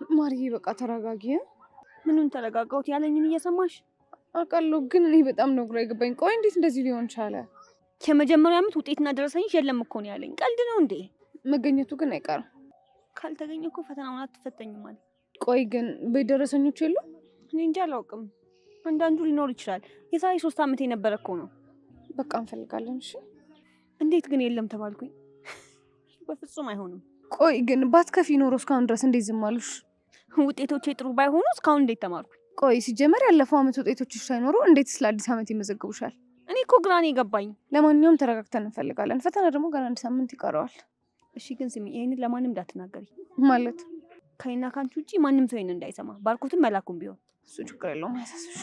ማርዬ በቃ ተረጋጊ። ምኑን ተረጋጋሁት? ያለኝን እየሰማሽ አውቃለሁ፣ ግን እኔ በጣም ነው ግራ የገባኝ። ቆይ እንዴት እንደዚህ ሊሆን ቻለ? የመጀመሪያ ዓመት ውጤትና ደረሰኝሽ የለም እኮ ነው ያለኝ። ቀልድ ነው እንዴ? መገኘቱ ግን አይቀርም። ካልተገኘ እኮ ፈተናውን አትፈተኝም ማለት። ቆይ ግን ቤት ደረሰኞች የሉም? እኔ እንጃ አላውቅም። አንዳንዱ ሊኖር ይችላል። የዛሬ 3 ዓመት የነበረ እኮ ነው። በቃ እንፈልጋለን። እሺ እንዴት ግን የለም ተባልኩኝ? በፍጹም አይሆንም። ቆይ ግን ባትከፊ ኖሮ እስካሁን ድረስ እንዴት ዝም አሉሽ? ውጤቶቼ ጥሩ ባይሆኑ እስካሁን እንዴት ተማርኩኝ? ቆይ ሲጀመር ያለፈው ዓመት ውጤቶችሽ ሳይኖሩ እንዴት ስለ አዲስ ዓመት ይመዘግቡሻል? እኔ እኮ ግራ ነው የገባኝ። ለማንኛውም ተረጋግተን እንፈልጋለን። ፈተና ደግሞ ገና 1 ሳምንት ይቀረዋል። እሺ ግን ስሚ፣ ይሄንን ለማንም እንዳትናገሪ። ማለት ከእኔና ካንቺ ውጪ ማንም ሰው ይሄንን እንዳይሰማ። ባርኮትም መላኩም ቢሆን እሱ ችግር የለውም፣ አያሳስብሽ።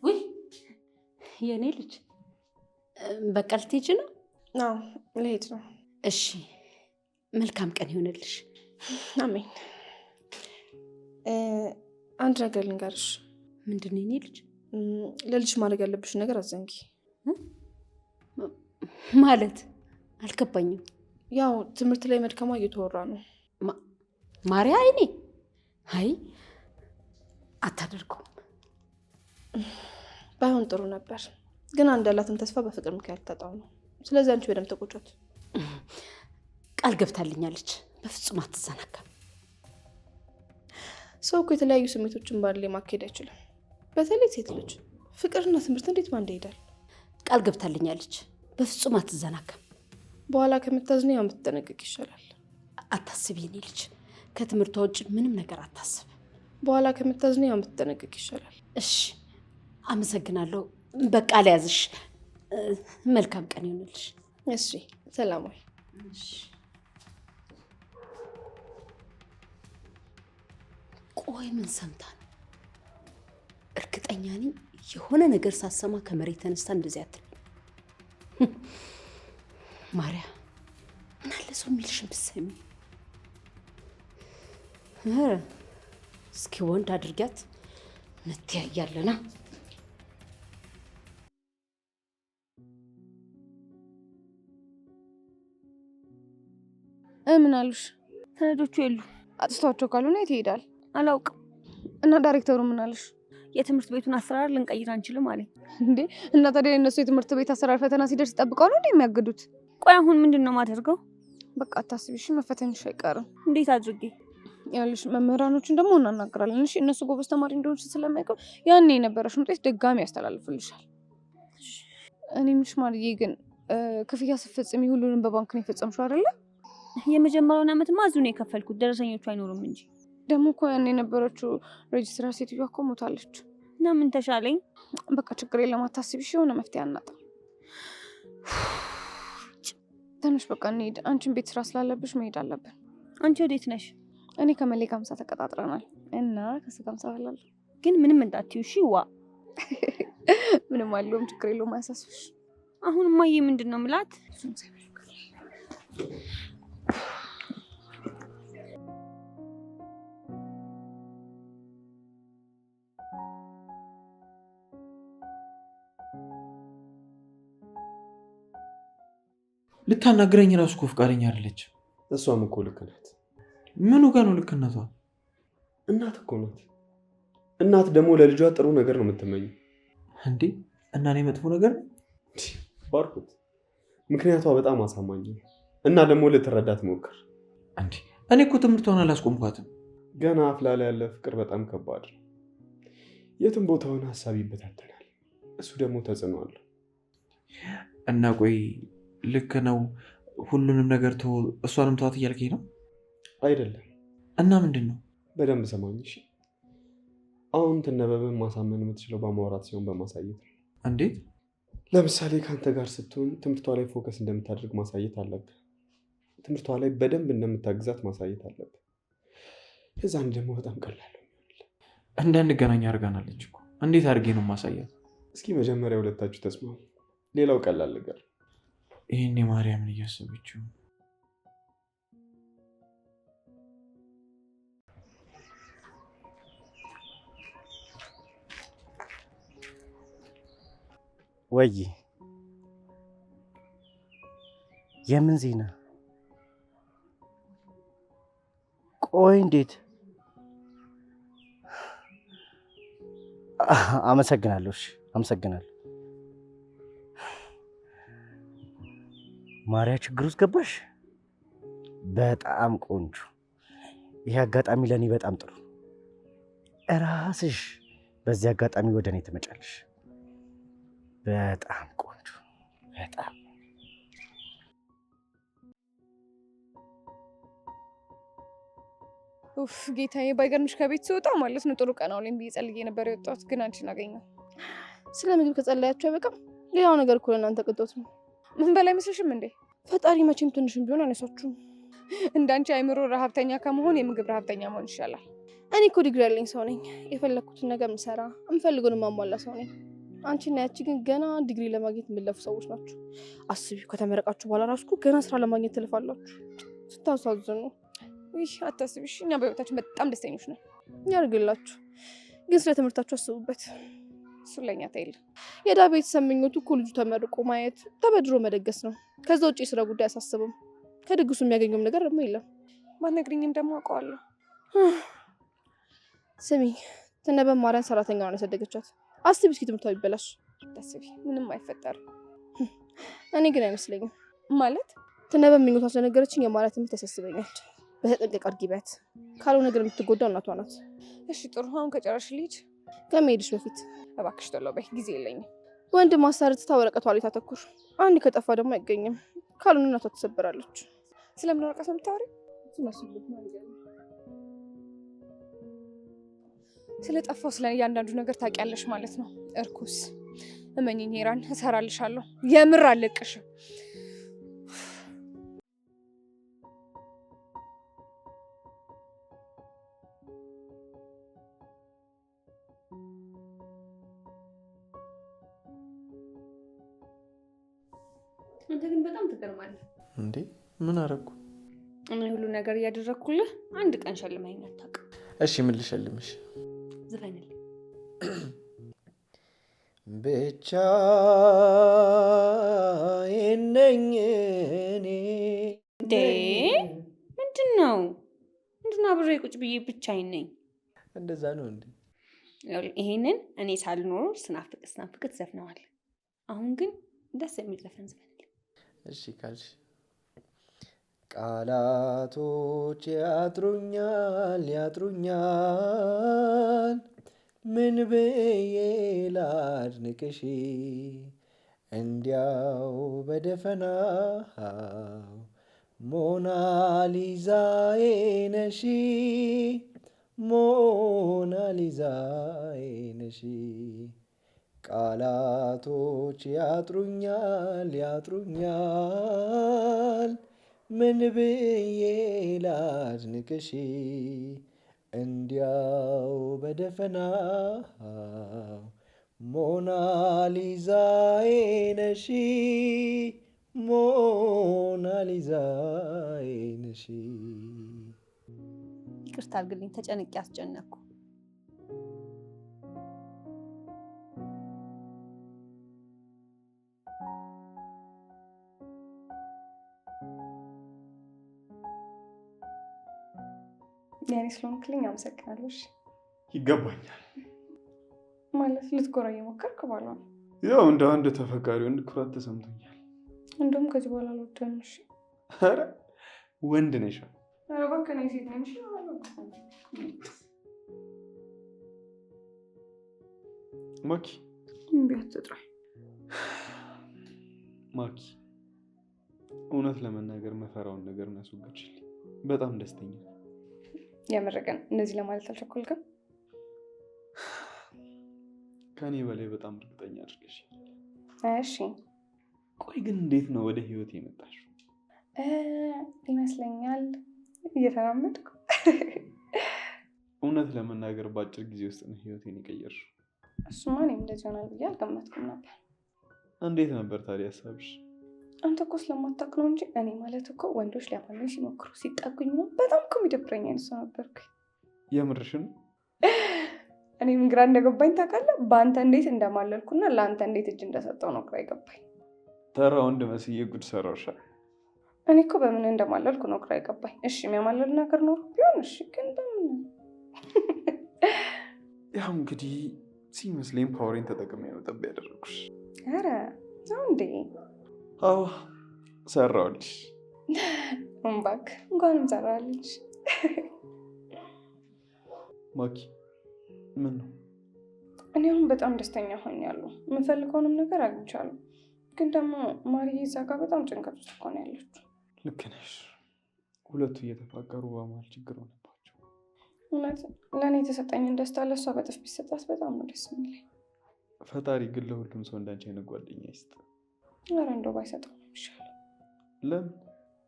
ውይ የኔ ልጅ በቃ ልትሄጂ ነው? አዎ ልሄድ ነው። እሺ መልካም ቀን ይሆንልሽ። አሜን። አንድ ነገር ልንገርሽ። ምንድን ነው የኔ ልጅ? ለልጅ ማድረግ ያለብሽ ነገር አዘንጊ። ማለት አልገባኝም። ያው ትምህርት ላይ መድከማ እየተወራ ነው። ማርያ አይኔ አይ አታደርገውም። ባይሆን ጥሩ ነበር፣ ግን አንድ ያላትን ተስፋ በፍቅር ምክንያት ታጣው ነው። ስለዚህ አንቺ በደምብ ተቆጮት። ቃል ገብታልኛለች፣ በፍጹም አትዘናጋም። ሰው እኮ የተለያዩ ስሜቶችን ባንድ ላይ ማካሄድ አይችልም። በተለይ ሴት ልጅ ፍቅርና ትምህርት እንዴት ባንድ ይሄዳል? ቃል ገብታልኛለች፣ በፍጹም አትዘናጋም። በኋላ ከምታዝኝ ያው የምትጠነቀቅ ይሻላል። አታስቢ የኔ ልጅ፣ ከትምህርቷ ውጭ ምንም ነገር አታስብ። በኋላ ከምታዝኝ ያው የምትጠነቀቅ ይሻላል። እሺ አመሰግናለሁ። በቃ ለያዝሽ። መልካም ቀን ይሆንልሽ። እሺ ሰላማዊ። ቆይ ምን ሰምታ ነው? እርግጠኛ ነኝ የሆነ ነገር ሳሰማ ከመሬት ተነስታ እንደዚህ አትል። ማርያ ምን አለ ሰው የሚልሽን ብትሰሚ። እስኪ ወንድ አድርጊያት እንተያያለና። ምን አሉሽ? ሰነዶቹ የሉ። አጥፍቷቸው ካልሆነ የት ይሄዳል? አላውቅም። እና ዳይሬክተሩ ምን አለሽ? የትምህርት ቤቱን አሰራር ልንቀይር አንችልም አለኝ። እንዴ እና ታዲያ የነሱ የትምህርት ቤት አሰራር ፈተና ሲደርስ ጠብቀው ነው የሚያግዱት? ቆይ አሁን ምንድን ነው የማደርገው? በቃ አታስቢሽ፣ መፈተንሽ አይቀርም። እንዴት አድርጌ? ያልሽ መምህራኖችን ደግሞ እናናግራለን። እሺ እነሱ ጎበዝ ተማሪ እንደሆንሽ ስለማይቀር ያኔ የነበረሽን ውጤት ድጋሚ ያስተላልፉልሻል። እኔ ምንሽ ማርዬ፣ ግን ክፍያ ስትፈጽሚ ሁሉንም በባንክ ነው የፈጸምሽው አይደለ? የመጀመሪያውን ዓመትማ እዚሁ ነው የከፈልኩት፣ ደረሰኞቹ አይኖሩም እንጂ። ደግሞ እኮ ያኔ የነበረችው ሬጅስትራር ሴትዮዋ እኮ ሞታለች። እና ምን ተሻለኝ? በቃ ችግር የለም አታስቢሽ፣ የሆነ መፍትሄ አናጣ። ትንሽ በቃ እንሂድ። አንቺን ቤት ስራ ስላለብሽ መሄድ አለብን። አንቺ ወዴት ነሽ? እኔ ከመሌ ጋር ምሳ ተቀጣጥረናል እና ከሱ ጋር ምሳ እበላለሁ። ግን ምንም እንዳትዪው እሺ? ዋ ምንም አለውም፣ ችግር የለውም አያሳስብሽ። አሁን እማዬ ምንድን ነው የምላት? ልታናግረኝ ራሱ እኮ ፍቃደኛ አይደለች። እሷም እኮ ልክ ናት። ምኑ ጋር ነው ልክነቷ? እናት እኮ ናት። እናት ደግሞ ለልጇ ጥሩ ነገር ነው የምትመኘው። እንዴ እና እኔ መጥፎ ነገር ባርኮት፣ ምክንያቷ በጣም አሳማኝ ነው እና ደግሞ ልትረዳት ሞክር። እንዴ እኔ እኮ ትምህርቷን አላስቆምኳትም። ገና አፍላ ላይ ያለ ፍቅር በጣም ከባድ ነው። የትም ቦታውን ሀሳብ ይበታተናል። እሱ ደግሞ ተጽዕኖ አለው። እና ቆይ ልክ ነው ሁሉንም ነገር እሷንም ተዋት እያልከኝ ነው? አይደለም። እና ምንድን ነው? በደንብ ሰማኝ እሺ። አሁን ትነበብን ማሳመን የምትችለው በማውራት ሲሆን በማሳየት ነው። እንዴት? ለምሳሌ ከአንተ ጋር ስትሆን ትምህርቷ ላይ ፎከስ እንደምታደርግ ማሳየት አለብህ። ትምህርቷ ላይ በደንብ እንደምታግዛት ማሳየት አለብህ። የዛን ደግሞ በጣም ቀላል ነው። እንዳንገናኝ አድርጋናለች እኮ። እንዴት አድርጌ ነው ማሳያት? እስኪ መጀመሪያ ሁለታችሁ ተስማሙ። ሌላው ቀላል ነገር። ይህኔ ማርያምን እያሰበችው ወይ የምን ዜና? ቆይ እንዴት? አመሰግናለሁ። እሺ አመሰግናለሁ። ማርያ ችግር ውስጥ ገባሽ? በጣም ቆንጆ። ይሄ አጋጣሚ ለእኔ በጣም ጥሩ። እራስሽ በዚህ አጋጣሚ ወደ እኔ ትመጫለሽ። በጣም ቆንጆ። በጣም ኡፍ ጌታዬ፣ ባይገርምሽ ከቤት ስወጣ ማለት ነው ጥሩ ቀን አውለኝ ብዬ ጸልዬ ነበር የወጣሁት፣ ግን አንቺን አገኘሁ። ስለ ምግብ ከጸለያችሁ አይበቃም? ሌላው ነገር እኮ ለእናንተ ቅጦት ነው። ምን በላይ መስልሽም እንዴ? ፈጣሪ መቼም ትንሽም ቢሆን አነሳችሁም። እንዳንቺ አይምሮ ረሀብተኛ ከመሆን የምግብ ረሀብተኛ መሆን ይሻላል። እኔ እኮ ዲግሪ ያለኝ ሰው ነኝ። የፈለግኩትን ነገር ምሰራ፣ የምፈልገውን ማሟላ ሰው ነኝ። አንቺና ያቺ ግን ገና ዲግሪ ለማግኘት የምለፉ ሰዎች ናቸው። አስቢው፣ ከተመረቃችሁ በኋላ ራሱ እኮ ገና ስራ ለማግኘት ትልፋላችሁ። ስታሳዝኑ። ይህ አታስቢሽ፣ እኛ በህይወታችን በጣም ደስተኞች ነን። ያርግላችሁ፣ ግን ስለ ትምህርታችሁ አስቡበት። እሱን ለእኛ ታይል። የዳ ቤተሰብ ምኞቱ እኮ ልጁ ተመርቆ ማየት፣ ተበድሮ መደገስ ነው። ከዛ ውጭ የስራ ጉዳይ አያሳስብም። ከድግሱ የሚያገኘውም ነገር ደግሞ የለም። ባትነግሪኝም ደግሞ አውቀዋለሁ። ስሚ፣ ትነበብ ማርያን ሰራተኛዋን ያሳደገቻት። አስቢ እስኪ ትምህርቷ ቢበላሽ። አታስቢ፣ ምንም አይፈጠርም። እኔ ግን አይመስለኝም። ማለት ትነበብ ምኞቷ ስለነገረችኝ የማርያ ትምህርት ያሳስበኛል። በተጠንቀቅ አድርጊ ቢያት፣ ካልሆነ ነገር የምትጎዳው እናቷ ናት። እሺ ጥሩ፣ አሁን ከጨረሽ ልሂድ። ከመሄድሽ በፊት እባክሽ ቶሎ በይ፣ ጊዜ የለኝም። ወንድ ማሳረትታ ወረቀቷ ላይ ታተኩር። አንድ ከጠፋ ደግሞ አይገኝም። ካልሆነ እናቷ ትሰበራለች። ስለምን ወረቀት ነው የምታወሪው? ስለጠፋው ስለ እያንዳንዱ ነገር ታውቂያለሽ ማለት ነው። እርኩስ እመኝኝ ሄራን፣ እሰራልሻለሁ። የምር አለቅሽም። አንተ ግን በጣም ትገርማለህ። እንዴ ምን አደረኩ? እኔ ሁሉ ነገር እያደረግኩልህ አንድ ቀን ሸልመኝ አታውቅም። እሺ ምን ልሸልምሽ? ዝፈንልኝ። ብቻዬን ነኝ እኔ። እንዴ ምንድን ነው አብሬ ቁጭ ብዬ ብቻዬን ነኝ? እንደዛ ነው እንዴ? ይሄንን እኔ ሳልኖር ስናፍቅ ትዘፍነዋለህ። አሁን ግን ደስ የሚል ዘፈን ዝፈንልኝ። እሺ ካልሽ። ቃላቶች ያጥሩኛል፣ ምን ብዬ ላድንቅሽ፣ እንዲያው በደፈናው ሞናሊዛዬ ነሽ፣ ሞናሊዛዬ ነሽ። ቃላቶች ያጥሩኛል፣ ምን ብዬ ላድንቅሽ፣ እንዲያው በደፈናው ሞናሊዛዬ ነሽ፣ ሞናሊዛዬ ነሽ። ይቅርታ አድርግልኝ፣ ተጨንቄ አስጨነቅኩ። የኔ ስለሆንክልኝ አመሰግናለሁ። እሺ ይገባኛል። ማለት ልትጎራ እየሞከርክ ባሏ ነው። ያው እንደ አንድ ተፈቃሪ ወንድ ኩራት ተሰምቶኛል። እንደውም ከዚህ በኋላ አልወደም። እሺ ኧረ ወንድ ነሽ። ኧረ እባክህ እኔ ሴት ነኝ። እሺ ማኪ እምቢ አትጥራኝ። ማኪ እውነት ለመናገር መፈራውን ነገር እናስወግድልኝ። በጣም ደስተኛ የምርቅን እንደዚህ ለማለት አልቸኮልክም? ከኔ በላይ በጣም እርግጠኛ አድርገሽ። እሺ ቆይ ግን እንዴት ነው ወደ ህይወት የመጣሽው? ይመስለኛል እየተራመድኩ። እውነት ለመናገር በአጭር ጊዜ ውስጥ ነው ህይወቴን የቀየርሽው። እሱማ እኔም እንደዚህ ይሆናል ብዬ አልገመትኩም ነበር። እንዴት ነበር ታዲያ ሀሳብሽ? አንተ እኮ ስለማታውቅ ነው እንጂ እኔ ማለት እኮ ወንዶች ሊያማሉኝ ሲሞክሩ ሲጠጉኝ ነው በጣም እኮ የሚደብረኝ አይነት ሰው ነበርኩ። የምርሽን? እኔም ግራ እንደገባኝ ታውቃለህ። በአንተ እንዴት እንደማለልኩና ለአንተ እንዴት እጅ እንደሰጠው ነው ግራ የገባኝ። ተራ ወንድ መስዬ ጉድ ሰራውሻ። እኔ እኮ በምን እንደማለልኩ ነው ግራ የገባኝ። እሺ የሚያማልል ነገር ኖሮ ቢሆን እሺ፣ ግን በምን? ያው እንግዲህ ሲመስለኝ ፓወሬን ተጠቅሜ ነው ጠብ ያደረኩሽ። ኧረ ነው እንዴ? አዎ ሰራሁልሽ። እባክህ እንኳንም ሰራልሽ። ማኪ ምን ነው? እኔ አሁን በጣም ደስተኛ ሆኛለሁ። የምፈልገውንም ነገር አግኝቻለሁ። ግን ደግሞ ማርዬ እዛ ጋር በጣም ጭንቀት ውስጥ እኮ ነው ያለችው። ልክ ነሽ። ሁለቱ እየተፋቀሩ በመሀል ችግር ሆነባቸው። እውነት ለእኔ የተሰጠኝን ደስታ ለእሷ በጥፍ ቢሰጣት በጣም ነው ደስ የሚለኝ። ፈጣሪ ግን ለሁሉም ሰው እንዳንቺ አይነት ጓደኛ ይስጥ። ኧረ እንደው ባይሰጠው ነው የሚሻለው። ለምን?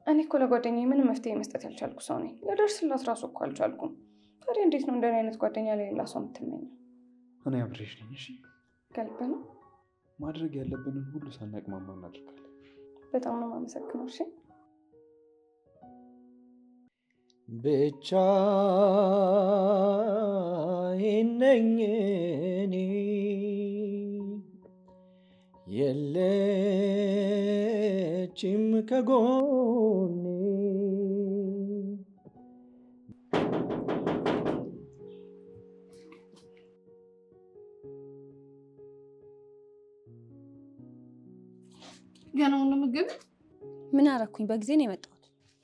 እኔ እኮ ለጓደኛዬ ምንም መፍትሄ መስጠት ያልቻልኩ ሰው ነኝ። ልደርስላት ራሱ እኮ አልቻልኩም። ታዲያ እንዴት ነው እንደኔ አይነት ጓደኛ ለሌላ ሰው የምትመኘው? እኔ አብሬሽ ነኝ። እሺ ከልብ ነው። ማድረግ ያለብንን ሁሉ ሳናቅማማ እናደርጋለን። በጣም ነው የማመሰግነው። እሺ ብቻዬን ነኝ እኔ የለችም ከጎኔ። ገና ነው ምግብ? ምን አረኩኝ? በጊዜ ነው የመጣሁት።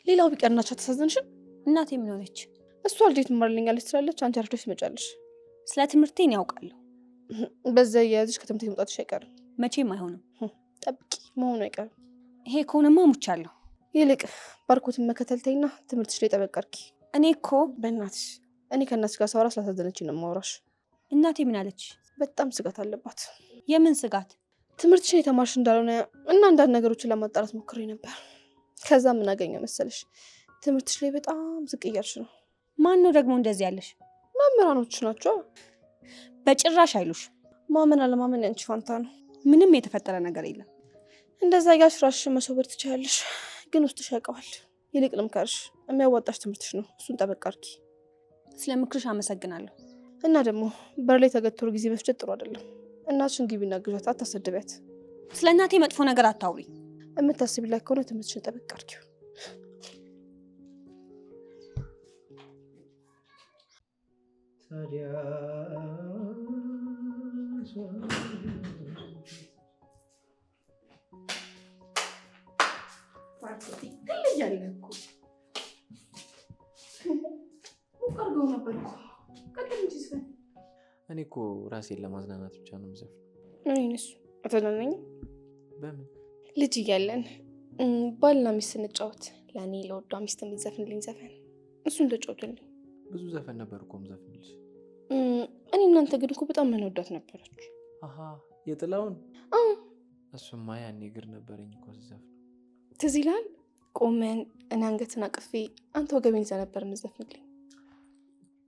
ሌላው ቢቀርናቸው ተሳዘንሽም? እናቴ ምን ሆነች? እሷ ልጅ ትማርልኛለች ትላለች፣ አንቺ አርፈሽ ትመጫለሽ። ስለ ትምህርቴን ያውቃለሁ። በዛ እያያዝሽ ከትምህርት ቤት መውጣትሽ አይቀርም። መቼም አይሆንም። ጠብቂ፣ መሆኑ አይቀርም። ይሄ ከሆነማ ሙቻለሁ። ይልቅ ባርኮትን መከተል ተይና ትምህርትሽ ላይ ጠበቅ አድርጊ። እኔ እኮ በእናትሽ እኔ ከእናትሽ ጋር ሳወራ ስላሳዘነችኝ ነው የማወራሽ። እናቴ ምን አለች? በጣም ስጋት አለባት። የምን ስጋት? ትምህርትሽን የተማርሽ እንዳልሆነ እና አንዳንድ ነገሮችን ለማጣራት ሞክሬ ነበር። ከዛ ምን አገኘው መሰለሽ? ትምህርትሽ ላይ በጣም ዝቅ እያልሽ ነው። ማን ነው ደግሞ እንደዚህ ያለሽ? መምህራኖች ናቸው። በጭራሽ አይሉሽ። ማመን አለማመን ያንቺ ፋንታ ነው። ምንም የተፈጠረ ነገር የለም። እንደዛ እያልሽ ራስሽን መሰወር ትችያለሽ፣ ግን ውስጥሽ ያውቀዋል። ይልቅ ልምከርሽ፣ የሚያዋጣሽ ትምህርትሽ ነው። እሱን ጠበቅ አድርጊ። ስለ ምክርሽ አመሰግናለሁ። እና ደግሞ በር ላይ ተገትሮ ጊዜ መፍጀት ጥሩ አይደለም። እናትሽን ግቢና ግዣት፣ አታሰድቢያት። ስለ እናቴ መጥፎ ነገር አታውሪ። የምታስቢላት ከሆነ ትምህርትሽን ጠበቅ አድርጊው። እኔ እኮ ራሴን ለማዝናናት ብቻ ነው የምዘፍነው። እኔስ አተናነኝ። በምን? ልጅ እያለን ባልና ሚስት ስንጫወት ለእኔ ለወዷ ሚስት የምትዘፍንልኝ ዘፈን እሱን ተጫወትልኝ። ብዙ ዘፈን ነበር እኮ የምዘፍንልሽ። እኔ እናንተ ግን እኮ በጣም መነወዳት ነበረች። አሀ የጥላውን? እሱማ ያኔ እግር ነበረኝ እኮ ስዘፍን። ትዝ ይልሃል? ቆመን እኔ አንገትን አቅፌ አንተ ወገቤን ይዘህ ነበር የምትዘፍንልኝ።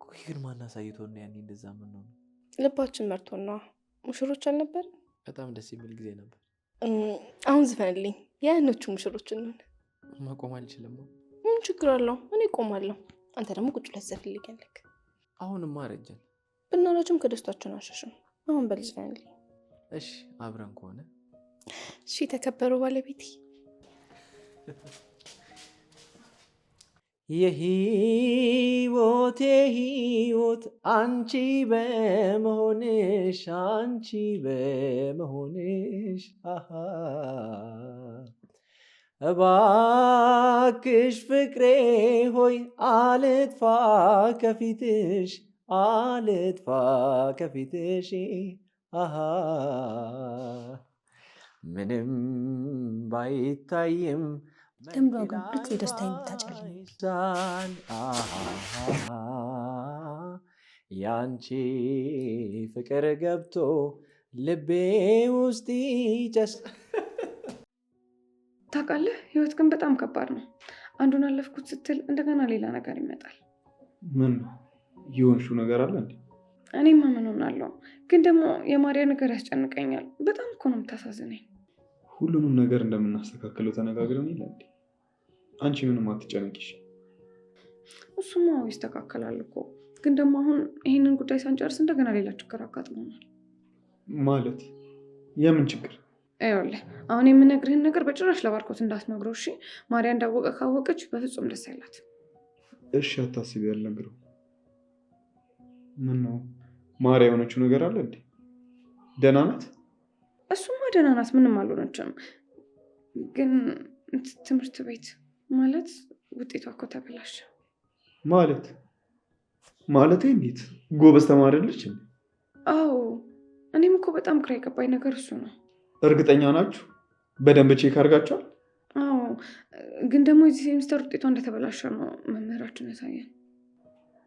ቆይ ግን ማን አሳይቶና ያኔ እንደዛ ምን ነው? ልባችን መርቶና ሙሽሮች አልነበር? በጣም ደስ የሚል ጊዜ ነበር። አሁን ዝፈንልኝ ያኖቹ ሙሽሮች እንሆን። መቆም አልችልም። ምን ችግር አለው? እኔ ቆማለሁ፣ አንተ ደግሞ ቁጭ ብለህ ትዘፍንልኛለህ። አሁንማ አረጀን። ብናረጅም ከደስታችን አሸሽም። አሁን በል ዝፈንልኝ። እሺ አብረን ከሆነ እሺ። የተከበሩ ባለቤቴ የህይወቴ ህይወት አንቺ በመሆንሽ አንቺ በመሆንሽ እባክሽ ፍቅሬ ሆይ አልጥፋ ከፊትሽ አልጥፋ ከፊትሽ ምንም ባይታይም ደምሮ ግን ሁልጊዜ ደስታ የምታጨልኝ ያንቺ ፍቅር ገብቶ ልቤ ውስጥ ይጨስ። ታውቃለህ፣ ህይወት ግን በጣም ከባድ ነው። አንዱን አለፍኩት ስትል እንደገና ሌላ ነገር ይመጣል። ምን የሆንሽው ነገር አለ እንዴ? እኔማ ምን ሆናለሁ፣ ግን ደግሞ የማርያ ነገር ያስጨንቀኛል። በጣም እኮ ነው የምታሳዝነኝ። ሁሉንም ነገር እንደምናስተካክለው ተነጋግረን የለ እንዴ? አንቺ ምንም አትጨነቂሽ። እሱማ ይስተካከላል እኮ። ግን ደግሞ አሁን ይህንን ጉዳይ ሳንጨርስ እንደገና ሌላ ችግር አጋጥሞናል። ማለት የምን ችግር? ይኸውልህ አሁን የምነግርህን ነገር በጭራሽ ለባርኮት እንዳትነግረው እሺ? ማርያ እንዳወቀ ካወቀች በፍጹም ደስ አይላትም። እሺ አታስቢ፣ ያልነግረው። ምን ነው ማርያ የሆነችው ነገር አለ እንዴ? ደህና ናት? እሱማ ደህና ናት፣ ምንም አልሆነችም። ግን ትምህርት ቤት ማለት ውጤቷ እኮ ተበላሸ። ማለት እንዴት? ጎበዝ ተማሪ አይደለች እንዴ? አዎ እኔም እኮ በጣም ግራ የገባኝ ነገር እሱ ነው። እርግጠኛ ናችሁ? በደንብ ቼክ አድርጋችኋል? አዎ ግን ደግሞ የዚህ ሴሚስተር ውጤቷ እንደተበላሸ ነው መምህራችን ያሳየን።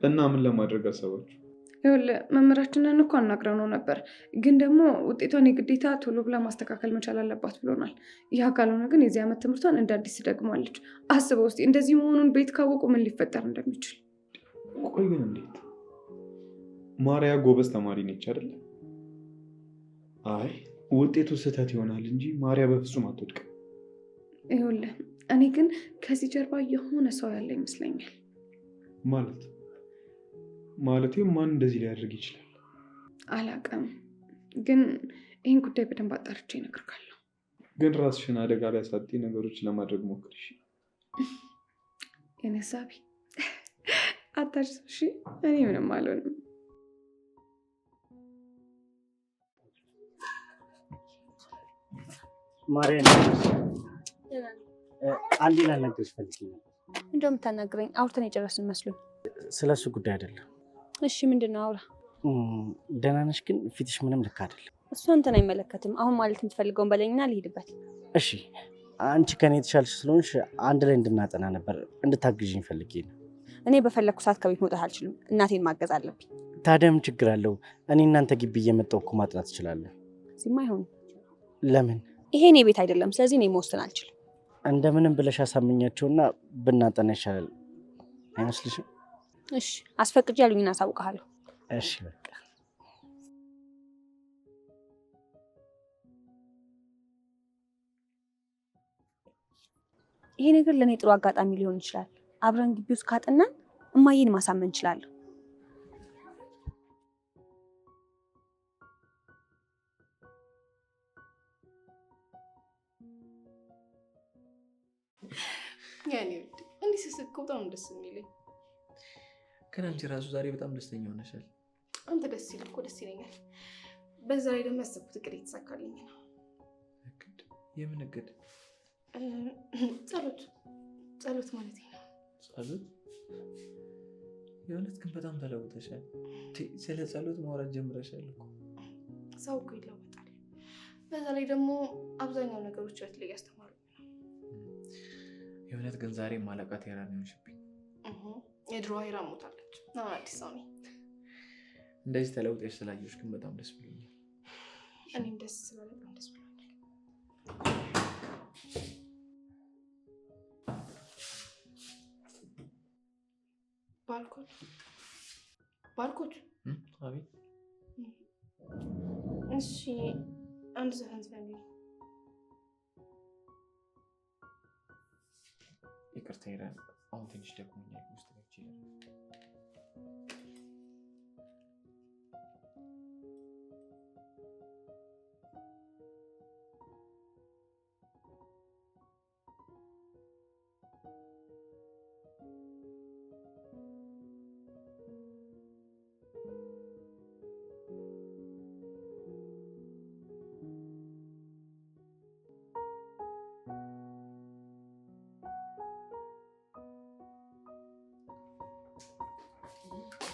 እና ምን ለማድረግ አሰባችሁ? ይኸውልህ መምህራችንን እኮ አናግረነው ነበር፣ ግን ደግሞ ውጤቷን የግዴታ ቶሎ ብላ ማስተካከል መቻል አለባት ብሎናል። ያ ካልሆነ ግን የዚህ ዓመት ትምህርቷን እንደ አዲስ ትደግማለች። አስበው እስኪ እንደዚህ መሆኑን ቤት ካወቁ ምን ሊፈጠር እንደሚችል። ቆይ ግን እንዴት? ማርያ ጎበዝ ተማሪ ነች አይደለ? አይ ውጤቱ ስህተት ይሆናል እንጂ ማርያ በፍጹም አትወድቅም። ይኸውልህ እኔ ግን ከዚህ ጀርባ የሆነ ሰው ያለ ይመስለኛል። ማለት ማን እንደዚህ ሊያደርግ ይችላል? አላውቅም፣ ግን ይህን ጉዳይ በደንብ አጣርቼ እነግርሃለሁ። ግን ራስሽን አደጋ ላይ አሳጤ ነገሮች ለማድረግ ሞክሪ። የኔ ሳቢ አታስብ እሺ? እኔ ምንም አልሆንም። ማርያም አንዴ ላናግርሽ ፈልጌ ነው። እንደውም ታናግረኝ አውርተን የጨረስን መስሎኝ። ስለሱ ጉዳይ አይደለም። እሺ ምንድን ነው? አውራ። ደህና ነሽ? ግን ፊትሽ ምንም ልክ አይደለም። እሱ አንተን አይመለከትም። አሁን ማለት የምትፈልገውን በለኝና ልሂድበት። እሺ አንቺ ከኔ የተሻልሽ ስለሆንሽ አንድ ላይ እንድናጠና ነበር፣ እንድታግዥኝ ፈልጌ ነው። እኔ በፈለግኩ ሰዓት ከቤት መውጣት አልችልም። እናቴን ማገዝ አለብኝ። ታዲያ ምን ችግር አለው? እኔ እናንተ ግቢ እየመጣሁ እኮ ማጥናት እችላለሁ። እዚህማ አይሆንም። ለምን? ይሄ እኔ ቤት አይደለም። ስለዚህ እኔ መወሰን አልችልም። እንደምንም ብለሽ አሳምኛቸውና ብናጠና ይሻላል አይመስልሽም? እሺ አስፈቅጄ ያሉኝን አሳውቅሃለሁ። እሺ በቃ ይሄ ነገር ለእኔ ጥሩ አጋጣሚ ሊሆን ይችላል። አብረን ግቢ ውስጥ ካጠናን እማዬን ማሳመን እንችላለን። ያኔ እንዲህ ስስቅ በጣም ደስ የሚለኝ። ግን አንቺ ራሱ ዛሬ በጣም ደስተኛ ሆነሻል። አንተ ደስ ይል እኮ ደስ ይለኛል። በዛ ላይ ደግሞ ያሰብኩት እቅድ የተሳካልኝ ነው። እቅድ? የምን እቅድ? ጸሎት ማለት ነው። ጸሎት? የእውነት ግን በጣም ተለውጠሻል። ስለ ጸሎት ማውራት ጀምረሻል እኮ። ሰው እኮ ይለወጣል። በዛ ላይ ደግሞ አብዛኛው ነገሮች ህይወት ላይ ያስተማሩ ነው። የእውነት ግን ዛሬ ማለቃት ሄራን ይሆንሽብኝ። የድሮ ሄራ ሞታለች። አዲስ ሰው ነኝ። እንደዚህ ተለውጠሽ ስላየሁሽ ግን በጣም ደስ ብሎኛል። እኔም ደስ ስላለ በጣም ደስ ብሎኛል። ባርኮት አቤት። እሺ አንድ ዘፈን ዝፈንልኝ። ይቅርታ ሄራን፣ አሁን ትንሽ ደክሞኛል። ውስጥ ገብቼ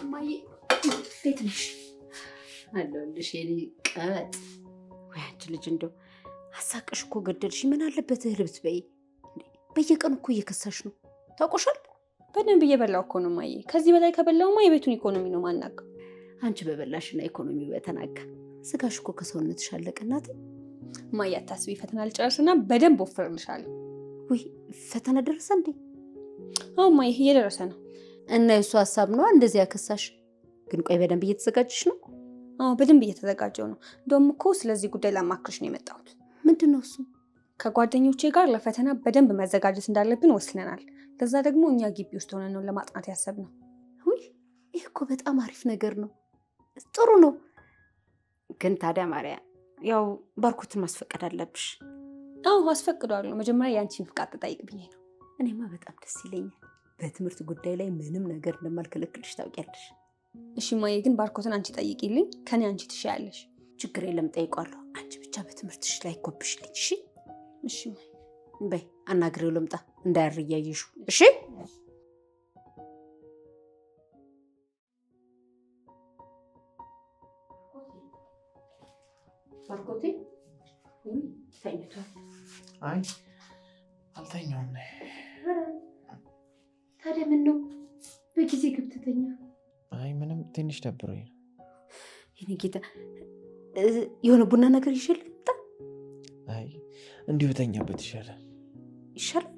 እማዬ እንዴት ነሽ? አለሁልሽ የኔ ቀበጥ። ወይ አንቺ ልጅ እንደው አሳቀሽ እኮ ገደልሽ። ምን አለበት እህል ብትበይ? በየቀኑ እኮ እየከሳሽ ነው። ታውቆሻል። በደንብ እየበላው እኮ ነው እማዬ። ከዚህ በላይ ከበላውማ የቤቱን ኢኮኖሚ ነው ማናገው። አንቺ በበላሽና ኢኮኖሚው በተናጋ። ስጋሽ እኮ ከሰውነትሽ አለቀ እናቴ። እማዬ አታስቢ፣ ፈተና ልጨርስና በደንብ ወፍርልሻለሁ። ወይ ፈተና ደረሰ እንዴ? አዎ እማዬ እየደረሰ ነው። እና የእሱ ሀሳብ ነው እንደዚህ ያከሳሽ። ግን ቆይ በደንብ እየተዘጋጀሽ ነው? አዎ በደንብ እየተዘጋጀው ነው። እንደውም እኮ ስለዚህ ጉዳይ ላማክርሽ ነው የመጣሁት። ምንድን ነው እሱ? ከጓደኞቼ ጋር ለፈተና በደንብ መዘጋጀት እንዳለብን ወስነናል። ለዛ ደግሞ እኛ ግቢ ውስጥ ሆነን ነው ለማጥናት ያሰብነው። ውይ ይህ እኮ በጣም አሪፍ ነገር ነው፣ ጥሩ ነው። ግን ታዲያ ማርያ ያው ባርኮትን ማስፈቀድ አለብሽ። አዎ አስፈቅደዋለሁ። መጀመሪያ የአንቺን ፍቃድ ተጠይቅ ብዬ ነው። እኔማ በጣም ደስ ይለኛል። በትምህርት ጉዳይ ላይ ምንም ነገር እንደማልከለክልሽ ታውቂያለሽ። እሺ ማዬ፣ ግን ባርኮትን አንቺ ጠይቂልኝ፣ ከኔ አንቺ ትሻያለሽ። ችግር የለም ጠይቋለሁ። አንቺ ብቻ በትምህርትሽ ላይ ኮብሽልኝ። እሺ እሺ ማዬ። በይ አናግሬው ልምጣ፣ እንዳያር እያየሹ። እሺ ባርኮቴ ተኝቷል። አይ አልተኛውም። ታዲያ ምን ነው በጊዜ ገብተተኛ? አይ ምንም ትንሽ ደብሮኝ ነው። የኔ ጌታ የሆነ ቡና ነገር ይሻል ልምጣ? አይ እንዲሁ ተኛበት ይሻላል። ይሻላል።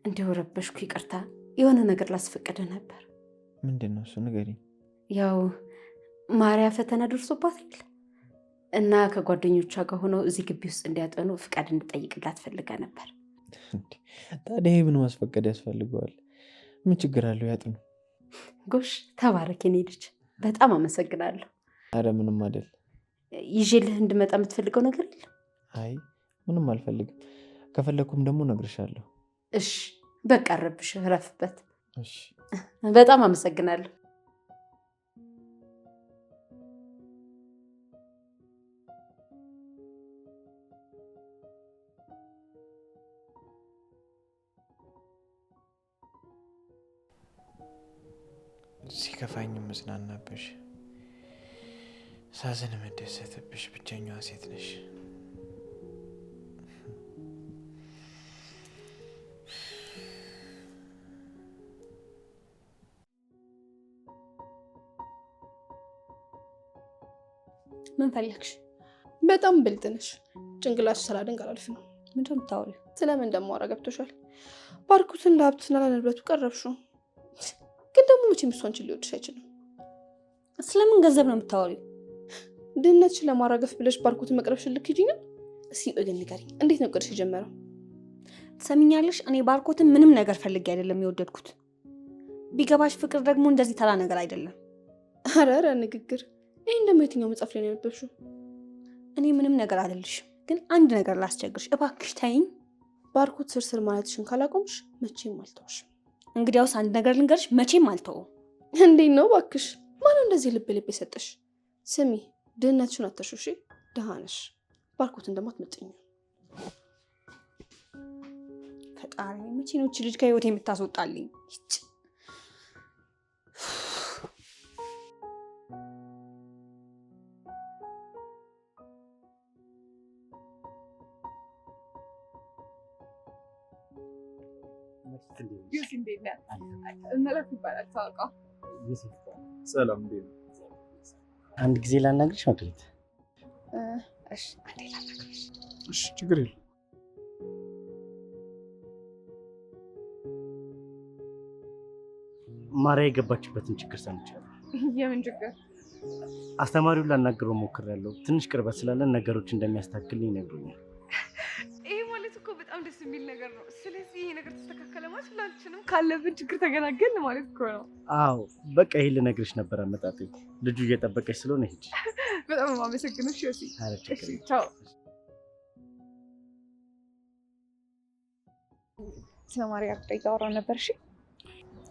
እንዲሁ ረበሽኩ፣ ይቅርታ። የሆነ ነገር ላስፈቀደ ነበር። ምንድን ነው እሱ? ንገሪኝ። ያው ማርያ ፈተና ደርሶባታል እና ከጓደኞቿ ጋር ሆነው እዚህ ግቢ ውስጥ እንዲያጠኑ ፍቃድ እንድጠይቅላት ፈልጋ ነበር። ታዲያ ይህ ምን ማስፈቀድ ያስፈልገዋል? ምን ችግር አለው? ያጥኑ። ጎሽ ተባረክ የኔ ልጅ፣ በጣም አመሰግናለሁ። አረ ምንም አይደል። ይዤልህ እንድመጣ የምትፈልገው ነገር የለም? አይ ምንም አልፈልግም። ከፈለኩም ደግሞ እነግርሻለሁ። እሺ በቃ ረብሽ ረፍበት። እሺ በጣም አመሰግናለሁ። ሲከፋኝ መጽናናብሽ፣ ሳዝን መደሰትብሽ ብቸኛዋ ሴት ነሽ። ምን ፈለግሽ? በጣም ብልጥ ነሽ። ጭንቅላትሽ ስላደንቅ አላልፍ ነው። ምንድን ነው የምታወሪው? ስለምን እንደማወራ ገብቶሻል? ባርኮትን ለሀብትና ለንብረቱ ቀረብሽው፣ ግን ደግሞ መቼም እሱ አንቺን ሊወድሽ አይችልም። ስለምን ገንዘብ ነው የምታወሪው? ድህነትሽን ለማራገፍ ብለሽ ባርኮትን መቅረብሽን ልክ ሂጂ ነው? እስኪ ቆይ ግን ንገሪኝ፣ እንዴት ነው ቅድሽ የጀመረው? ትሰሚኛለሽ? እኔ ባርኮትን ምንም ነገር ፈልጌ አይደለም የወደድኩት። ቢገባሽ ፍቅር ደግሞ እንደዚህ ተራ ነገር አይደለም። ኧረ ንግግር! ይህን ደግሞ የትኛው መጽሐፍ ላይ ነው ያነበብሽው? እኔ ምንም ነገር አይደልሽም፣ ግን አንድ ነገር ላስቸግርሽ እባክሽ ተይኝ። ባርኮት ስርስር ማለትሽን ካላቆምሽ መቼም አልተውሽም። እንግዲያውስ አንድ ነገር ልንገርሽ፣ መቼም አልተውም። እንዴት ነው እባክሽ? ማነው እንደዚህ ልብ ልብ የሰጠሽ? ስሚ፣ ድህነትሽን አትርሺ። ድሃ ነሽ። ባርኮትን ደግሞ አትመጥኝም። ፈጣሪ መቼ ነው እቺ ልጅ ከህይወት የምታስወጣልኝ? ሰላም። አንድ ጊዜ ላናግርሽ መክሊት። እሺ አንዴ ላናግርሽ። እሺ ችግር የለም። ማርያ የገባችበትን ችግር ሰምቻለሁ። የምን ችግር? አስተማሪውን ላናግረው ሞክሬያለሁ። ትንሽ ቅርበት ስላለን ነገሮች እንደሚያስተካክልኝ ይነግሩኛል። ይሄ ማለት እኮ በጣም ደስ የሚል ነገር ነው። ስለዚህ ይሄ ነገር ተስተካከለ ማለት ሁላችንም ካለብን ችግር ተገናገልን ማለት እኮ ነው። አዎ በቃ ይሄን ልነግርሽ ነበር አመጣጤ። ልጁ እየጠበቀች ስለሆነ ሂጂ። በጣም የማመሰግነው። እሺ እሺ፣ ቻው። ስለ ማርያ ጉዳይ እያወራን ነበር። እሺ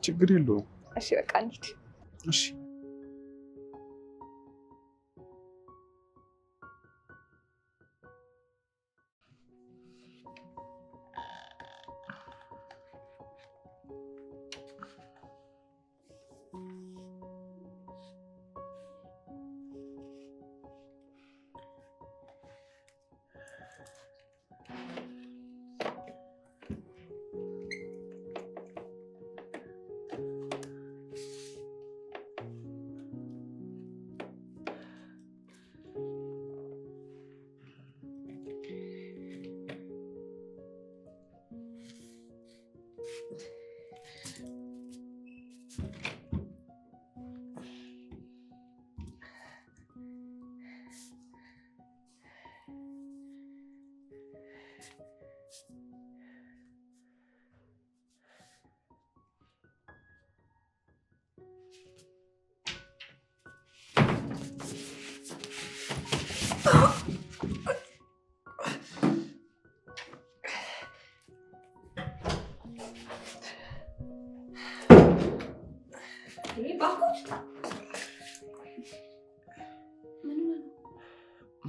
ችግር የለውም። እሺ በቃ እንሂድ። እሺ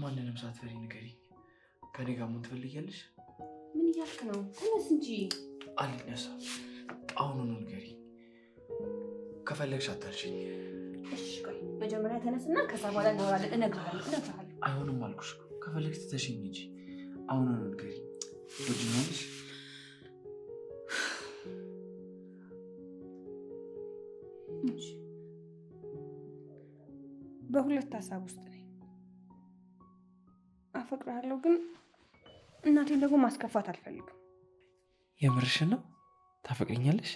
ማንንም ሳትፈሪ ንገሪኝ። ከኔ ጋር ምን ትፈልጊያለሽ? ምን እያልክ ነው? ተነስ እንጂ። አልነሳም። አሁኑኑ ንገሪኝ። ከፈለግሽ አታልሽኝ። እሺ ቆይ መጀመሪያ ተነስና ከዛ በኋላ እናወራለን። እነግርሃለሁ። አይሆንም አልኩሽ። ከፈለግሽ ትተሽኝ እንጂ አሁኑኑ ንገሪኝ። ትወጂኛለሽ? በሁለት ሀሳብ ውስጥ ነኝ። አፈቅርሃለሁ፣ ግን እናቴን ደግሞ ማስከፋት አልፈልግም። የምርሽን ነው? ታፈቅሪኛለሽ?